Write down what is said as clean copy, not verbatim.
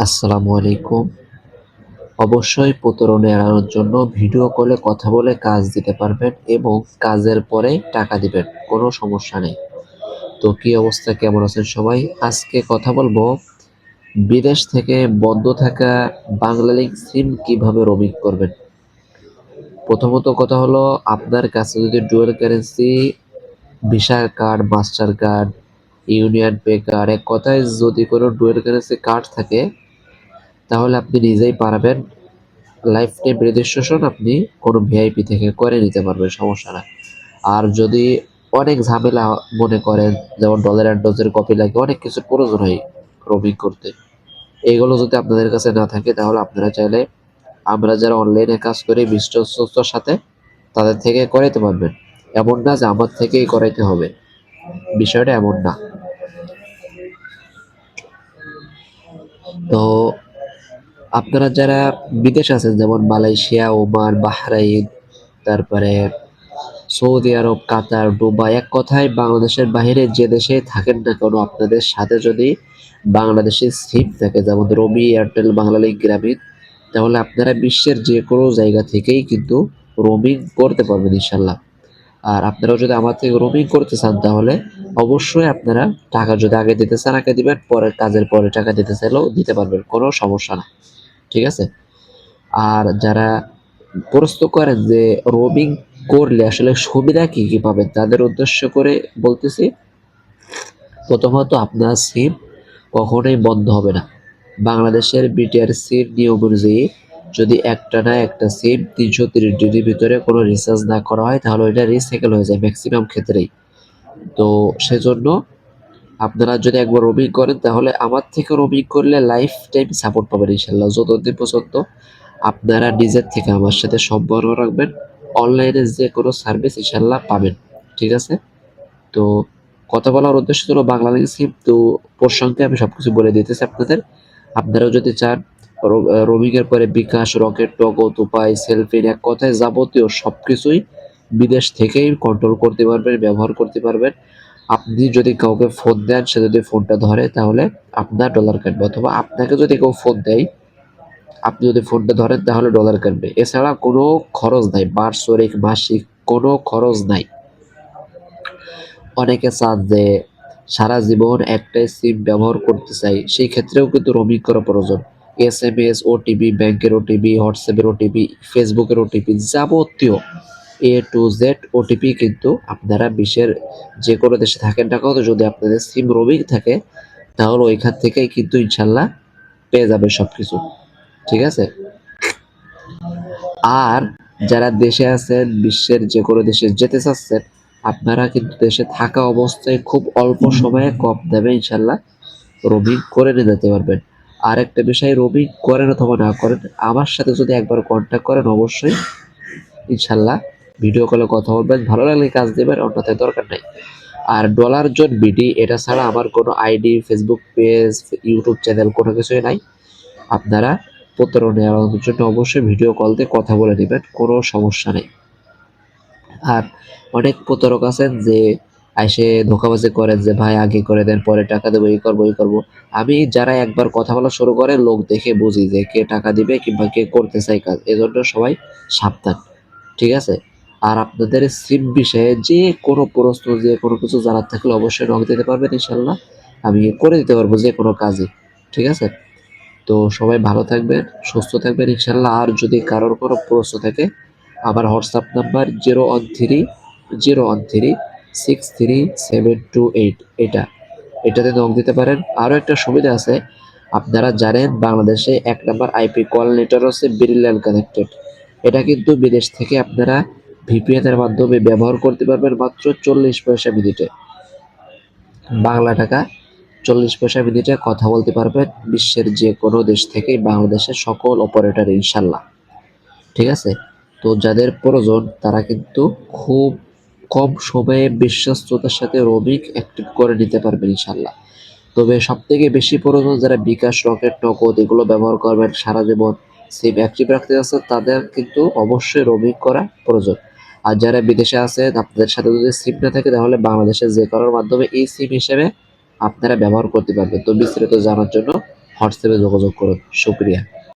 আসসালামু আলাইকুম। অবশ্যই প্রতারণা এড়ানোর জন্য ভিডিও কলে কথা বলে কাজ দিতে পারবেন এবং কাজের পরে টাকা দিবেন। কোনো সমস্যা নেই। তো কি অবস্থা, কেমন আছেন সবাই? আজকে কথা বলবো বিদেশ থেকে বন্ধ থাকা বাংলালিংক সিম কিভাবে রোমিং করবেন। প্রথমত কথা হলো, আপনার কাছে যদি dual currency visa card, master card, union pay card, এক কথায় যদি কোনো ডুয়াল কারেন্সি কার্ড থাকে, তাহলে আপনি নিজেই পারবেন লাইফ টাইম রেজিস্ট্রেশন আপনি কোনো ভিআইপি থেকে করে নিতে পারবেন, সমস্যা না। আর যদি অনেক ঝামেলা মনে করেন, যেমন ডলার অ্যান্ড ডজের কপি লাগে, অনেক কিছুর প্রয়োজন হয় রোমিং করতে, এগুলো যদি আপনাদের কাছে না থাকে, তাহলে আপনারা চাইলে আমরা যারা অনলাইনে কাজ করি বিশ্বস্তর সাথে, তাদের থেকে করাইতে পারবেন। এমন না যে আমার থেকেই করাইতে হবে, বিষয়টা এমন না। তো আপনারা যারা বিদেশে আছেন, যেমন মালয়েশিয়া, ওমান, বাহরাইন, তারপরে সৌদি আরব, কাতার, দুবাই, এক কথায় বাংলাদেশের বাইরে যে দেশে থাকেন না কেন, আপনাদের সাথে যদি বাংলাদেশের সিম থাকে, যেমন রবি, এয়ারটেল, বাংলালিংক, গ্রামীণ, তাহলে আপনারা বিশ্বের যে কোনো জায়গা থেকেই কিন্তু রোমিং করতে পারবেন ইনশাল্লাহ। আর আপনারাও যদি আমার থেকে রোমিং করতে চান, তাহলে অবশ্যই আপনারা টাকা যদি আগে দিতে চান আগে দিবেন, পরে কাজের পরে টাকা দিতে চাইলেও দিতে পারবেন, কোনো সমস্যা না। ঠিক আছে? আর যারা প্রশ্ন করেন যে রোমিং করলে আসলে সুবিধা কি কি পাবেন, তাদের উদ্দেশ্য করে বলতেছি, প্রথমত আপনার সিম কখনোই বন্ধ হবে না। বাংলাদেশের বিটিআরসির নিয়ম অনুযায়ী যদি একটানা একটা সিম 330 দিনের ভিতরে কোনো রিচার্জ না করা হয়, তাহলে ওইটা রিসাইকেল হয়ে যায় ম্যাক্সিমাম ক্ষেত্রেই। তো সেজন্য আপনারা যদি একবার রোমিং করেন, তাহলে আমার থেকে রোমিং করলে লাইফ টাইম সাপোর্ট পাবেন ইনশাল্লাহ। যতদিন পর্যন্ত আপনারা নিজের থেকে আমার সাথে সম্পর্ক রাখবেন, অনলাইনে যে কোনো সার্ভিস ইনশাল্লাহ পাবেন। ঠিক আছে? তো কথা বলার উদ্দেশ্য হলো বাংলাদেশ সিম, তো প্রসঙ্গে আমি সবকিছু বলে দিতেছি আপনাদের। আপনারাও যদি চান, রোমিং এর পরে বিকাশ, রকেট, নগদ, উপায়, সেলফিন, এক কথায় যাবতীয় সবকিছুই বিদেশ থেকেই কন্ট্রোল করতে পারবেন, ব্যবহার করতে পারবেন। আপনি যদি কাউকে ফোন দেন, সে যদি ফোনটা ধরে, তাহলে আপনার ডলার কাটবে, অথবা আপনাকে যদি কেউ ফোন দেয়, আপনি যদি ফোনটা ধরেন, তাহলে ডলার কাটবে। এছাড়া কোনো খরচ নাই, বার্ষিক, মাসিক কোনো খরচ নাই। অনেকে চান যে সারা জীবন একটাই সিম ব্যবহার করতে চাই, সেই ক্ষেত্রেও কিন্তু রোমিং করা প্রয়োজন। এসএমএস, ওটিপি, ব্যাংকের ওটিপি, হোয়াটসঅ্যাপের ওটিপি, ফেসবুকের ওটিপি, যাবতীয় এ টু জেড ওটিপি কিন্তু আপনারা বিশ্বের যে কোনো দেশে থাকেন না কেন, যদি আপনাদের সিম রোমিং থাকে, তাহলে ওইখান থেকেই কিন্তু ইনশাল্লাহ পেয়ে যাবে সবকিছু। ঠিক আছে? আর যারা দেশে আছেন, বিশ্বের যে কোনো দেশে যেতে চাচ্ছেন, আপনারা কিন্তু দেশে থাকা অবস্থায় খুব অল্প সময়ে কম দামে ইনশাল্লাহ রোমিং করে নিয়ে যেতে পারবেন। আর একটা বিষয়, রোমিং করেন অথবা না করেন, আমার সাথে যদি একবার কন্ট্যাক্ট করেন, অবশ্যই ইনশাল্লাহ ভিডিও কলে কথা বলবেন, ভালো লাগলে কাজ দেবেন, অন্যথায় দরকার নাই। আর ডলার জোন বিডি, এটা ছাড়া আমার কোনো ID, Facebook page, YouTube channel কোনো কিছুই নাই। আপনারা প্রতারণা এড়ানোর জন্য অবশ্যই ভিডিও কল দিয়ে কথা বলে নেবেন, কোনো সমস্যা নেই। আর অনেক প্রতারক আছেন যে এসে ধোঁকাবাজি করেন যে ভাই আগে করে দেন, পরে টাকা দেবো, এই করবো এই করবো। আমি যারা একবার কথা বলা শুরু করে, লোক দেখে বুঝি যে কে টাকা দিবে কিংবা কে করতে চাই কাজ, এজন্য সবাই সাবধান। ঠিক আছে? আর আপনাদের সিম বিষয়ে যে কোনো প্রশ্ন, যে কোনো কিছু জানার থাকলে অবশ্যই নক দিতে পারবেন ইনশাল্লাহ, আমি করে দিতে পারবো যে কোনো কাজই। ঠিক আছে? তো সবাই ভালো থাকবেন, সুস্থ থাকবেন ইনশাল্লাহ। আর যদি কারোর কোনো প্রশ্ন থাকে, আমার হোয়াটসঅ্যাপ নাম্বার 013 013 63728, এটাতে নক দিতে পারেন। আরও একটা সুবিধা আছে, আপনারা জানেন বাংলাদেশে 1 নম্বর আইপি কল নেটওয়ার্ক হচ্ছে ব্রিলিয়ান্ট কানেক্টেড। এটা কিন্তু বিদেশ থেকে আপনারা ভিপিএন এর মাধ্যমে ব্যবহার করতে পারবেন মাত্র 40 পয়সা মিনিটে, বাংলা টাকা 40 পয়সা মিনিটে কথা বলতে পারবেন বিশ্বের যে কোনো দেশ থেকেই, বাংলাদেশের সকল অপারেটর ইনশাল্লাহ। ঠিক আছে? তো যাদের প্রয়োজন, তারা কিন্তু খুব কম সময়ে বিশ্বস্ততার সাথে রোমিং অ্যাক্টিভ করে নিতে পারবেন ইনশাল্লাহ। তবে সবথেকে বেশি প্রয়োজন যারা বিকাশ, রকেট, নগদ এগুলো ব্যবহার করবেন সারা জীবন, সিম অ্যাক্টিভ রাখতে যাচ্ছেন, তাদের কিন্তু অবশ্যই রোমিং করা প্রয়োজন। আর যারা বিদেশে আছে, আপনাদের সাথে যদি সিম না থাকে, তাহলে বাংলাদেশের যে কারোর মাধ্যমে এই সিম হিসেবে আপনারা ব্যবহার করতে পারবেন। তো বিস্তারিত জানার জন্য হোয়াটসঅ্যাপে যোগাযোগ করুন। শুকরিয়া।